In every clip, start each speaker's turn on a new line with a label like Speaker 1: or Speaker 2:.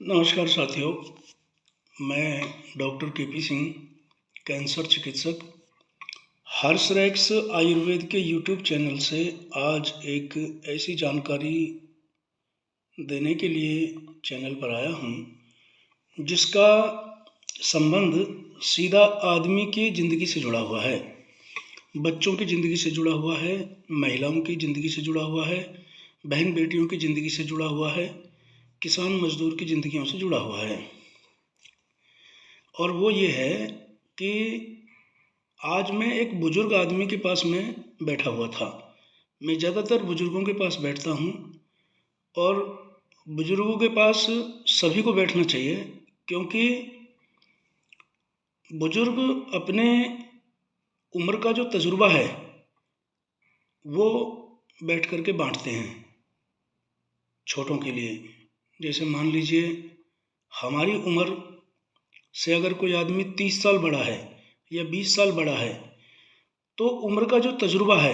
Speaker 1: नमस्कार साथियों, मैं डॉक्टर के.पी. सिंह, कैंसर चिकित्सक, हर्षरेक्स आयुर्वेद के यूट्यूब चैनल से आज एक ऐसी जानकारी देने के लिए चैनल पर आया हूँ जिसका संबंध सीधा आदमी की ज़िंदगी से जुड़ा हुआ है, बच्चों की ज़िंदगी से जुड़ा हुआ है, महिलाओं की ज़िंदगी से जुड़ा हुआ है, बहन बेटियों की ज़िंदगी से जुड़ा हुआ है, किसान मजदूर की ज़िंदगियों से जुड़ा हुआ है। और वो ये है कि आज मैं एक बुज़ुर्ग आदमी के पास में बैठा हुआ था। मैं ज़्यादातर बुज़ुर्गों के पास बैठता हूँ और बुज़ुर्गों के पास सभी को बैठना चाहिए, क्योंकि बुज़ुर्ग अपने उम्र का जो तजुर्बा है वो बैठ कर के बाँटते हैं छोटों के लिए। जैसे मान लीजिए हमारी उम्र से अगर कोई आदमी 30 साल बड़ा है या 20 साल बड़ा है, तो उम्र का जो तजुर्बा है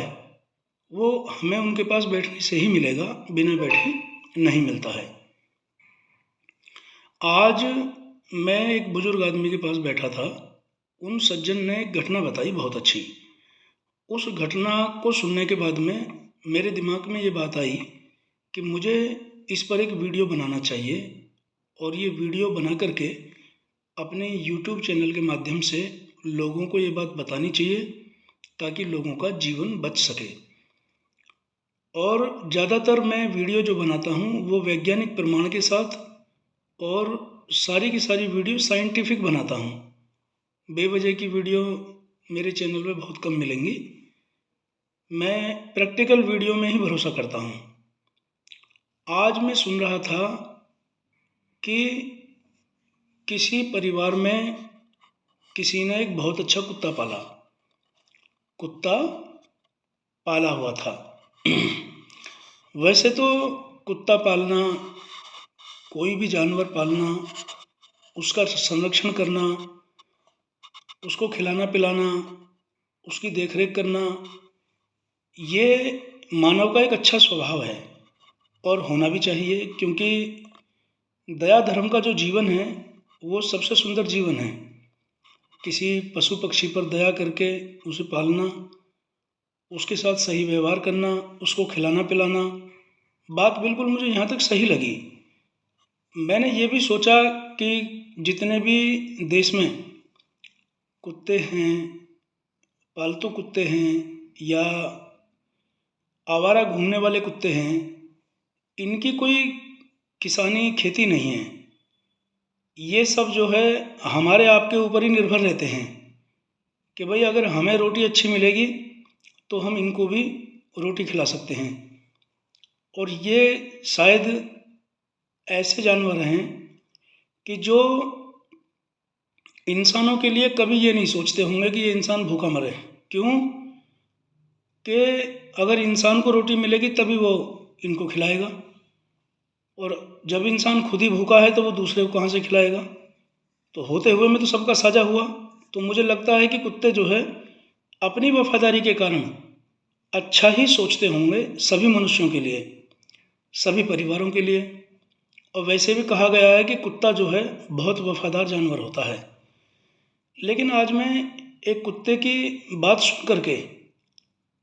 Speaker 1: वो हमें उनके पास बैठने से ही मिलेगा, बिना बैठे नहीं मिलता है। आज मैं एक बुज़ुर्ग आदमी के पास बैठा था। उन सज्जन ने एक घटना बताई बहुत अच्छी। उस घटना को सुनने के बाद में मेरे दिमाग में ये बात आई कि मुझे इस पर एक वीडियो बनाना चाहिए और ये वीडियो बना करके अपने यूट्यूब चैनल के माध्यम से लोगों को ये बात बतानी चाहिए ताकि लोगों का जीवन बच सके। और ज़्यादातर मैं वीडियो जो बनाता हूँ वो वैज्ञानिक प्रमाण के साथ और सारी की सारी वीडियो साइंटिफिक बनाता हूँ। बेवजह की वीडियो मेरे चैनल पे बहुत कम मिलेंगी। मैं प्रैक्टिकल वीडियो में ही भरोसा करता हूँ। आज मैं सुन रहा था कि किसी परिवार में किसी ने एक बहुत अच्छा कुत्ता पाला हुआ था। वैसे तो कुत्ता पालना, कोई भी जानवर पालना, उसका संरक्षण करना, उसको खिलाना पिलाना, उसकी देखरेख करना, ये मानव का एक अच्छा स्वभाव है और होना भी चाहिए, क्योंकि दया धर्म का जो जीवन है वो सबसे सुंदर जीवन है। किसी पशु पक्षी पर दया करके उसे पालना, उसके साथ सही व्यवहार करना, उसको खिलाना पिलाना, बात बिल्कुल मुझे यहाँ तक सही लगी। मैंने ये भी सोचा कि जितने भी देश में कुत्ते हैं, पालतू कुत्ते हैं या आवारा घूमने वाले कुत्ते हैं, इनकी कोई किसानी खेती नहीं है। ये सब जो है हमारे आपके ऊपर ही निर्भर रहते हैं कि भाई अगर हमें रोटी अच्छी मिलेगी तो हम इनको भी रोटी खिला सकते हैं। और ये शायद ऐसे जानवर हैं कि जो इंसानों के लिए कभी ये नहीं सोचते होंगे कि ये इंसान भूखा मरे। क्यों? कि अगर इंसान को रोटी मिलेगी तभी वो इनको खिलाएगा, और जब इंसान खुद ही भूखा है तो वो दूसरे को कहाँ से खिलाएगा? तो होते हुए में तो सबका साझा हुआ। तो मुझे लगता है कि कुत्ते जो है अपनी वफादारी के कारण अच्छा ही सोचते होंगे सभी मनुष्यों के लिए, सभी परिवारों के लिए। और वैसे भी कहा गया है कि कुत्ता जो है बहुत वफादार जानवर होता है। लेकिन आज मैं एक कुत्ते की बात सुन करके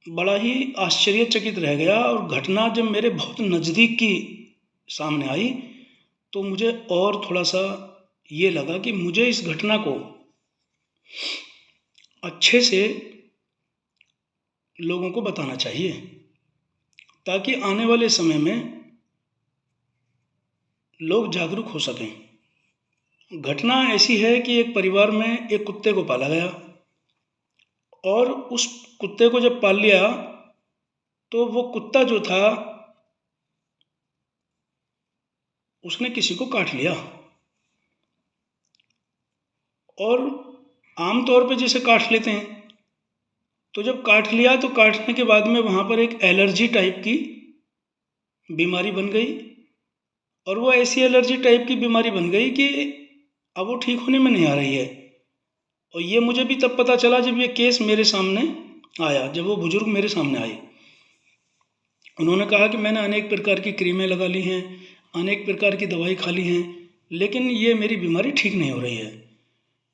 Speaker 1: बड़ा ही आश्चर्यचकित रह गया, और घटना जब मेरे बहुत नज़दीक की सामने आई तो मुझे और थोड़ा सा ये लगा कि मुझे इस घटना को अच्छे से लोगों को बताना चाहिए ताकि आने वाले समय में लोग जागरूक हो सकें। घटना ऐसी है कि एक परिवार में एक कुत्ते को पाला गया, और उस कुत्ते को जब पाल लिया तो वो कुत्ता जो था उसने किसी को काट लिया। और आम तौर पे जैसे काट लेते हैं, तो जब काट लिया तो काटने के बाद में वहाँ पर एक एलर्जी टाइप की बीमारी बन गई, और वो ऐसी एलर्जी टाइप की बीमारी बन गई कि अब वो ठीक होने में नहीं आ रही है। और ये मुझे भी तब पता चला जब ये केस मेरे सामने आया, जब वो बुज़ुर्ग मेरे सामने आए। उन्होंने कहा कि मैंने अनेक प्रकार की क्रीमें लगा ली हैं, अनेक प्रकार की दवाई खा ली हैं, लेकिन ये मेरी बीमारी ठीक नहीं हो रही है।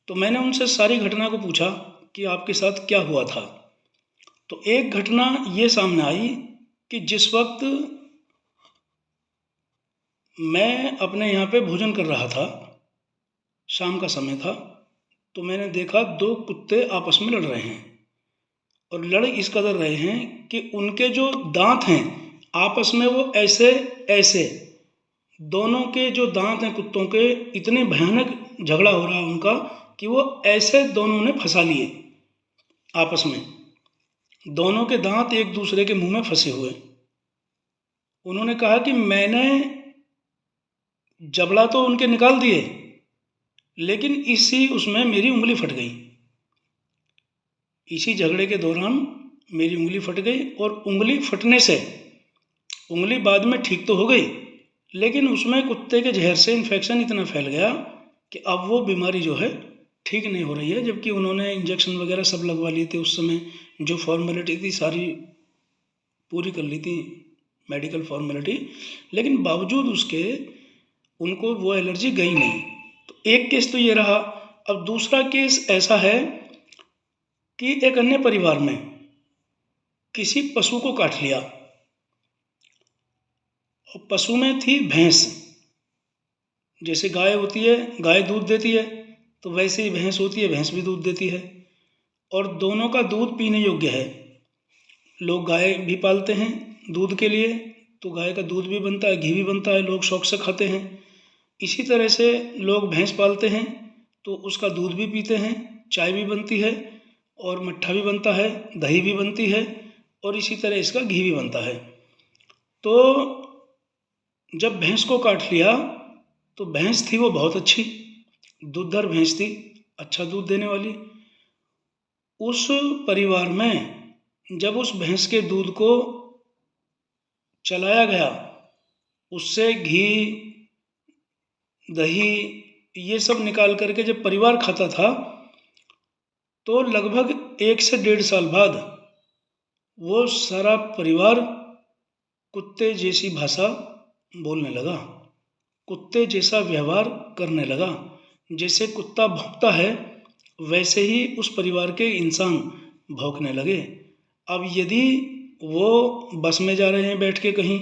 Speaker 1: तो मैंने उनसे सारी घटना को पूछा कि आपके साथ क्या हुआ था। तो एक घटना ये सामने आई कि जिस वक्त मैं अपने यहाँ पे भोजन कर रहा था, शाम का समय था, तो मैंने देखा 2 कुत्ते आपस में लड़ रहे हैं और लड़ इस कदर रहे हैं कि उनके जो दांत हैं आपस में वो ऐसे ऐसे, दोनों के जो दांत हैं कुत्तों के, इतने भयानक झगड़ा हो रहा उनका कि वो ऐसे दोनों ने फंसा लिए आपस में। दोनों के दांत एक दूसरे के मुंह में फंसे हुए। उन्होंने कहा कि मैंने जबड़ा तो उनके निकाल दिए, लेकिन इसी उसमें मेरी उंगली फट गई। इसी झगड़े के दौरान मेरी उंगली फट गई और उंगली फटने से, उंगली बाद में ठीक तो हो गई, लेकिन उसमें कुत्ते के जहर से इन्फेक्शन इतना फैल गया कि अब वो बीमारी जो है ठीक नहीं हो रही है। जबकि उन्होंने इंजेक्शन वगैरह सब लगवा लिए थे, उस समय जो फॉर्मेलिटी थी सारी पूरी कर ली थी, मेडिकल फॉर्मेलिटी, लेकिन बावजूद उसके उनको वो एलर्जी गई नहीं। तो एक केस तो ये रहा। अब दूसरा केस ऐसा है कि एक अन्य परिवार में किसी पशु को काट लिया और पशु में थी भैंस। जैसे गाय होती है, गाय दूध देती है, तो वैसे ही भैंस होती है, भैंस भी दूध देती है और दोनों का दूध पीने योग्य है। लोग गाय भी पालते हैं दूध के लिए, तो गाय का दूध भी बनता है, घी भी बनता है, लोग शौक से खाते हैं। इसी तरह से लोग भैंस पालते हैं तो उसका दूध भी पीते हैं, चाय भी बनती है और मट्ठा भी बनता है, दही भी बनती है और इसी तरह इसका घी भी बनता है। तो जब भैंस को काट लिया तो भैंस थी वो बहुत अच्छी, दूधदार भैंस थी, अच्छा दूध देने वाली। उस परिवार में जब उस भैंस के दूध को चलाया गया, उससे घी दही ये सब निकाल करके जब परिवार खाता था, तो लगभग 1 से 1.5 साल बाद वो सारा परिवार कुत्ते जैसी भाषा बोलने लगा, कुत्ते जैसा व्यवहार करने लगा। जैसे कुत्ता भौंकता है वैसे ही उस परिवार के इंसान भौंकने लगे। अब यदि वो बस में जा रहे हैं बैठ के कहीं,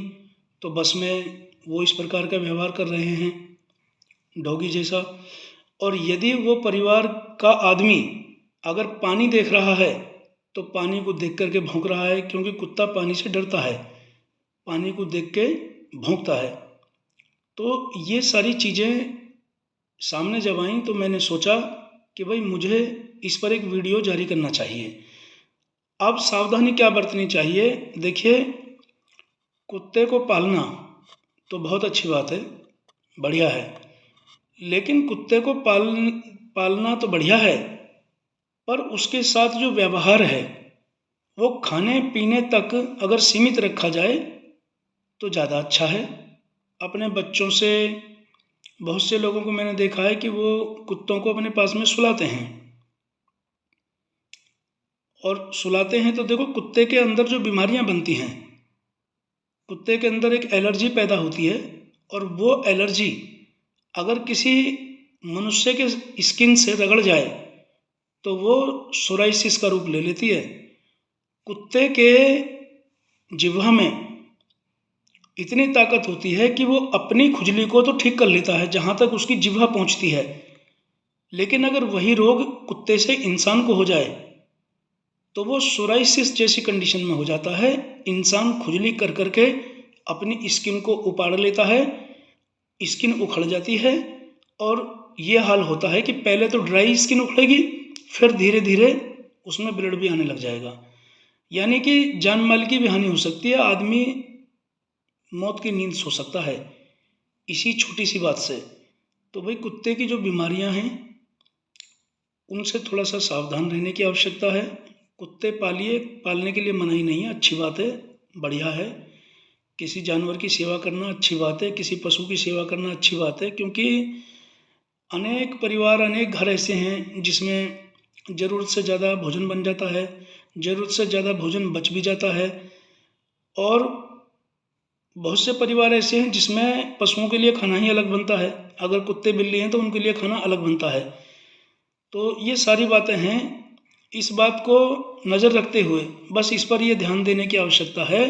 Speaker 1: तो बस में वो इस प्रकार का व्यवहार कर रहे हैं डॉगी जैसा। और यदि वो परिवार का आदमी अगर पानी देख रहा है तो पानी को देख करके भौंक रहा है, क्योंकि कुत्ता पानी से डरता है, पानी को देख के भौंकता है। तो ये सारी चीज़ें सामने जब आईं तो मैंने सोचा कि भाई मुझे इस पर एक वीडियो जारी करना चाहिए। अब सावधानी क्या बरतनी चाहिए? देखिए, कुत्ते को पालना तो बहुत अच्छी बात है, बढ़िया है, लेकिन कुत्ते को पालना तो बढ़िया है, पर उसके साथ जो व्यवहार है वो खाने पीने तक अगर सीमित रखा जाए तो ज़्यादा अच्छा है। अपने बच्चों से, बहुत से लोगों को मैंने देखा है कि वो कुत्तों को अपने पास में सुलाते हैं, और सुलाते हैं तो देखो कुत्ते के अंदर जो बीमारियां बनती हैं, कुत्ते के अंदर एक एलर्जी पैदा होती है, और वो एलर्जी अगर किसी मनुष्य के स्किन से रगड़ जाए तो वो सोराइसिस का रूप ले लेती है। कुत्ते के जिह्वा में इतनी ताकत होती है कि वो अपनी खुजली को तो ठीक कर लेता है जहाँ तक उसकी जिह्वा पहुँचती है, लेकिन अगर वही रोग कुत्ते से इंसान को हो जाए तो वो सोराइसिस जैसी कंडीशन में हो जाता है। इंसान खुजली कर करके अपनी स्किन को उपाड़ लेता है, स्किन उखड़ जाती है, और ये हाल होता है कि पहले तो ड्राई स्किन उखड़ेगी, फिर धीरे धीरे उसमें ब्लड भी आने लग जाएगा, यानी कि जान माल की भी हानि हो सकती है, आदमी मौत की नींद सो सकता है इसी छोटी सी बात से। तो भाई कुत्ते की जो बीमारियां हैं उनसे थोड़ा सा सावधान रहने की आवश्यकता है। कुत्ते पालिए, पालने के लिए मनाही नहीं है, अच्छी बात है, बढ़िया है। किसी जानवर की सेवा करना अच्छी बात है, किसी पशु की सेवा करना अच्छी बात है, क्योंकि अनेक परिवार, अनेक घर ऐसे हैं जिसमें ज़रूरत से ज़्यादा भोजन बन जाता है, ज़रूरत से ज़्यादा भोजन बच भी जाता है, और बहुत से परिवार ऐसे हैं जिसमें पशुओं के लिए खाना ही अलग बनता है। अगर कुत्ते बिल्ली हैं तो उनके लिए खाना अलग बनता है। तो ये सारी बातें हैं। इस बात को नज़र रखते हुए बस इस पर ये ध्यान देने की आवश्यकता है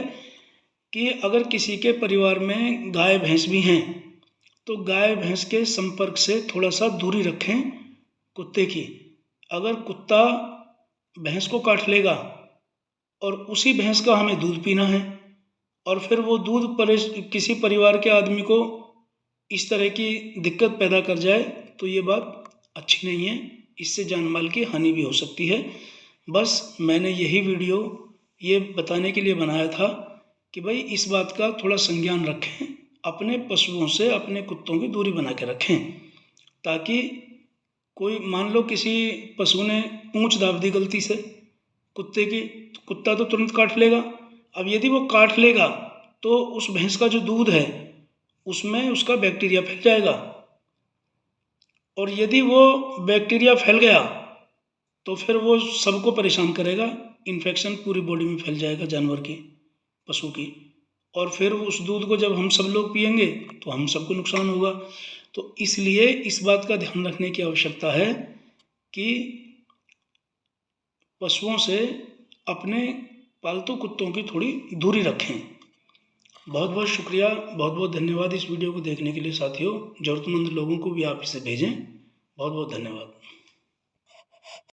Speaker 1: कि अगर किसी के परिवार में गाय भैंस भी हैं तो गाय भैंस के संपर्क से थोड़ा सा दूरी रखें कुत्ते की। अगर कुत्ता भैंस को काट लेगा और उसी भैंस का हमें दूध पीना है और फिर वो दूध किसी परिवार के आदमी को इस तरह की दिक्कत पैदा कर जाए तो ये बात अच्छी नहीं है। इससे जान माल की हानि भी हो सकती है। बस मैंने यही वीडियो ये बताने के लिए बनाया था कि भाई इस बात का थोड़ा संज्ञान रखें, अपने पशुओं से अपने कुत्तों की दूरी बना के रखें, ताकि कोई मान लो किसी पशु ने पूंछ दाब दी गलती से कुत्ते की, तो कुत्ता तो तुरंत काट लेगा। अब यदि वो काट लेगा तो उस भैंस का जो दूध है उसमें उसका बैक्टीरिया फैल जाएगा, और यदि वो बैक्टीरिया फैल गया तो फिर वो सबको परेशान करेगा। इन्फेक्शन पूरी बॉडी में फैल जाएगा जानवर की, पशु की, और फिर उस दूध को जब हम सब लोग पिएंगे तो हम सबको नुकसान होगा। तो इसलिए इस बात का ध्यान रखने की आवश्यकता है कि पशुओं से अपने पालतू कुत्तों की थोड़ी दूरी रखें। बहुत बहुत शुक्रिया, बहुत बहुत धन्यवाद इस वीडियो को देखने के लिए साथियों। ज़रूरतमंद लोगों को भी आप इसे भेजें। बहुत बहुत धन्यवाद।